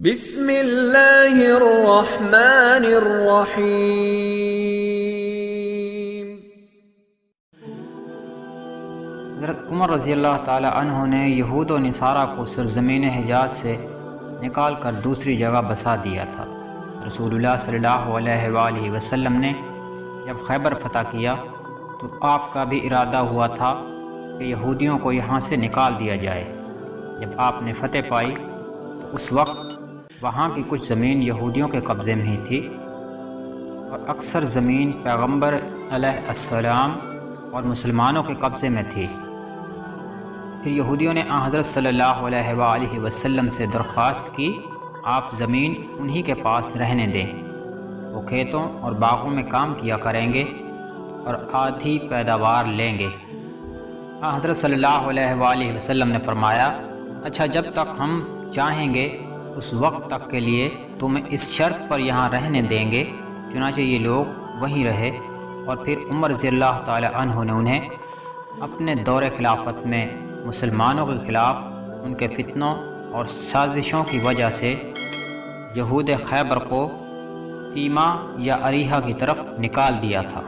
بسم اللہ الرحمن الرحیم۔ حضرت عمر رضی اللہ تعالی عنہ نے یہود و نصارہ کو سرزمین حجاز سے نکال کر دوسری جگہ بسا دیا تھا۔ رسول اللہ صلی اللہ علیہ وآلہ وسلم نے جب خیبر فتح کیا تو آپ کا بھی ارادہ ہوا تھا کہ یہودیوں کو یہاں سے نکال دیا جائے۔ جب آپ نے فتح پائی تو اس وقت وہاں کی کچھ زمین یہودیوں کے قبضے میں ہی تھی اور اکثر زمین پیغمبر علیہ السلام اور مسلمانوں کے قبضے میں تھی۔ پھر یہودیوں نے حضرت صلی اللہ علیہ وآلہ وسلم سے درخواست کی آپ زمین انہی کے پاس رہنے دیں، وہ کھیتوں اور باغوں میں کام کیا کریں گے اور آدھی پیداوار لیں گے۔ حضرت صلی اللہ علیہ وآلہ وسلم نے فرمایا، اچھا جب تک ہم چاہیں گے اس وقت تک کے لیے تمہیں اس شرط پر یہاں رہنے دیں گے۔ چنانچہ یہ لوگ وہیں رہے اور پھر عمر رضی اللہ تعالی عنہ نے انہیں اپنے دور خلافت میں مسلمانوں کے خلاف ان کے فتنوں اور سازشوں کی وجہ سے یہود خیبر کو تیما یا اریحہ کی طرف نکال دیا تھا۔